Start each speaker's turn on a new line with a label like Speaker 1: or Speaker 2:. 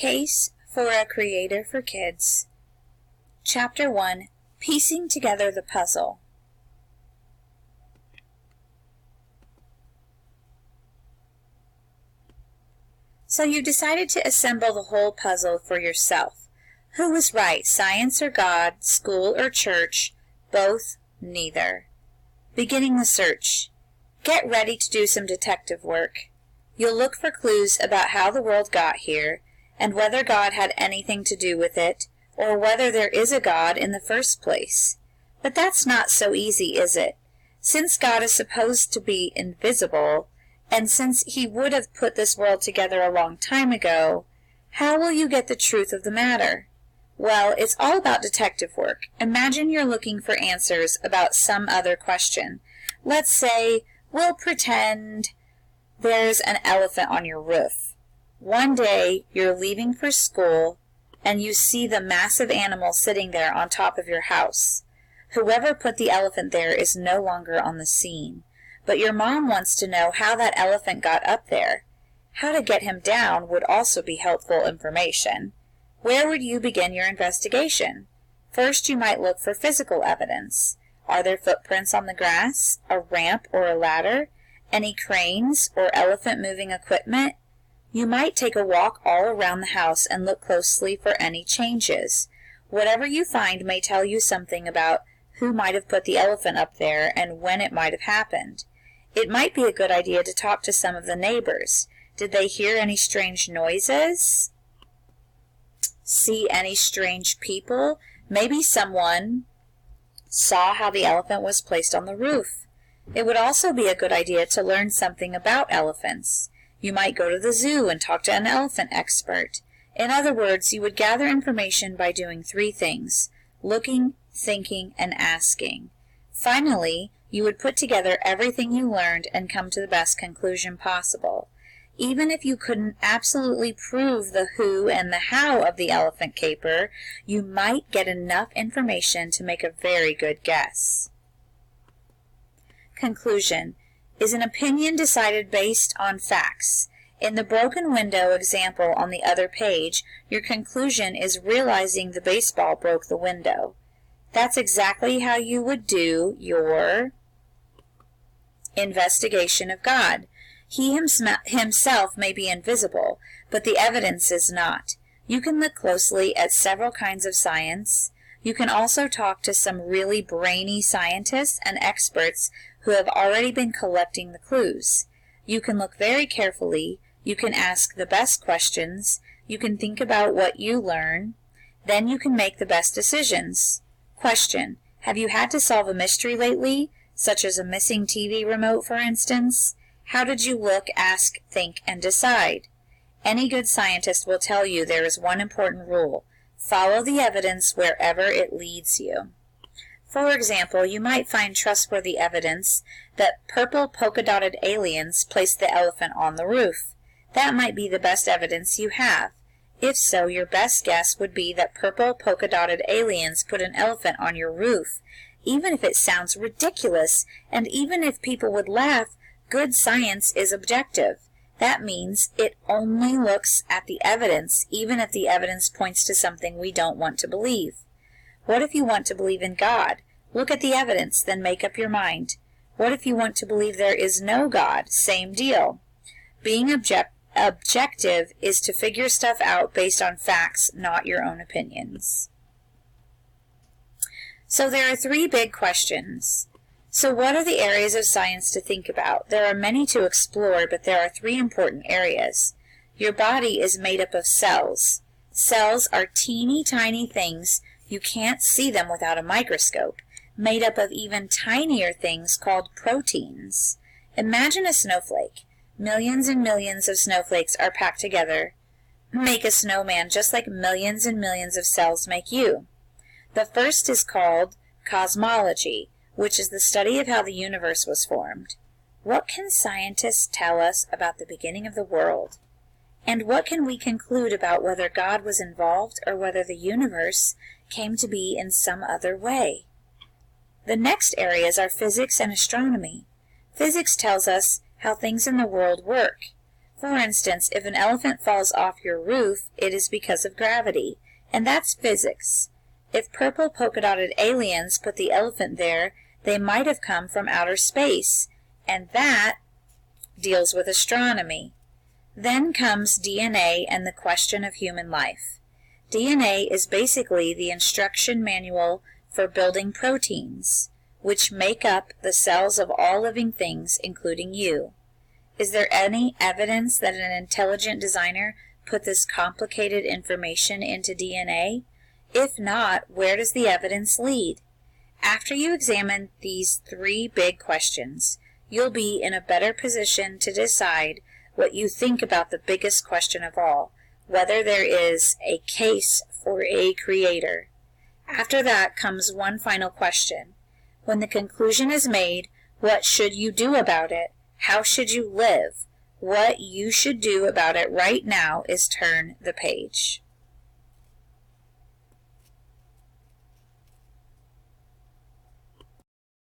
Speaker 1: Case for a Creator for Kids. Chapter 1, Piecing Together the Puzzle. So you decided to assemble the whole puzzle for yourself. Who was right, science or God, school or church, both, neither. Beginning the search. Get ready to do some detective work. You'll look for clues about how the world got here, and whether God had anything to do with it, or whether there is a God in the first place. But that's not so easy, is it? Since God is supposed to be invisible, and since he would have put this world together a long time ago, how will you get the truth of the matter? Well, it's all about detective work. Imagine you're looking for answers about some other question. Let's say, we'll pretend there's an elephant on your roof. One day, you're leaving for school, and you see the massive animal sitting there on top of your house. Whoever put the elephant there is no longer on the scene. But your mom wants to know how that elephant got up there. How to get him down would also be helpful information. Where would you begin your investigation? First, you might look for physical evidence. Are there footprints on the grass, a ramp or a ladder, any cranes or elephant-moving equipment? You might take a walk all around the house and look closely for any changes. Whatever you find may tell you something about who might have put the elephant up there and when it might have happened. It might be a good idea to talk to some of the neighbors. Did they hear any strange noises? See any strange people? Maybe someone saw how the elephant was placed on the roof. It would also be a good idea to learn something about elephants. You might go to the zoo and talk to an elephant expert. In other words, you would gather information by doing 3 things: looking, thinking, and asking. Finally, you would put together everything you learned and come to the best conclusion possible. Even if you couldn't absolutely prove the who and the how of the elephant caper, you might get enough information to make a very good guess. Conclusion. Is an opinion decided based on facts? In the broken window example on the other page, your conclusion is realizing the baseball broke the window. That's exactly how you would do your investigation of God. He himself may be invisible, but the evidence is not. You can look closely at several kinds of science. You can also talk to some really brainy scientists and experts who have already been collecting the clues. You can look very carefully. You can ask the best questions. You can think about what you learn. Then you can make the best decisions. Question. Have you had to solve a mystery lately, such as a missing TV remote, for instance? How did you look, ask, think, and decide? Any good scientist will tell you there is one important rule. Follow the evidence wherever it leads you. For example, you might find trustworthy evidence that purple polka-dotted aliens placed the elephant on the roof. That might be the best evidence you have. If so, your best guess would be that purple polka-dotted aliens put an elephant on your roof. Even if it sounds ridiculous, and even if people would laugh, good science is objective. That means it only looks at the evidence, even if the evidence points to something we don't want to believe. What if you want to believe in God? Look at the evidence, then make up your mind. What if you want to believe there is no God? Same deal. Being objective is to figure stuff out based on facts, not your own opinions. So there are 3 big questions. So what are the areas of science to think about? There are many to explore, but there are 3 important areas. Your body is made up of cells. Cells are teeny tiny things. You can't see them without a microscope, made up of even tinier things called proteins. Imagine a snowflake. Millions and millions of snowflakes are packed together. Make a snowman just like millions and millions of cells make you. The first is called cosmology, which is the study of how the universe was formed. What can scientists tell us about the beginning of the world? And what can we conclude about whether God was involved or whether the universe came to be in some other way? The next areas are physics and astronomy. Physics tells us how things in the world work. For instance, if an elephant falls off your roof, it is because of gravity, and that's physics. If purple polka-dotted aliens put the elephant there, they might have come from outer space, and that deals with astronomy. Then comes DNA and the question of human life. DNA is basically the instruction manual for building proteins, which make up the cells of all living things, including you. Is there any evidence that an intelligent designer put this complicated information into DNA? If not, where does the evidence lead? After you examine these three big questions, you'll be in a better position to decide what you think about the biggest question of all, whether there is a case for a creator. After that comes one final question. When the conclusion is made, what should you do about it? How should you live? What you should do about it right now is turn the page.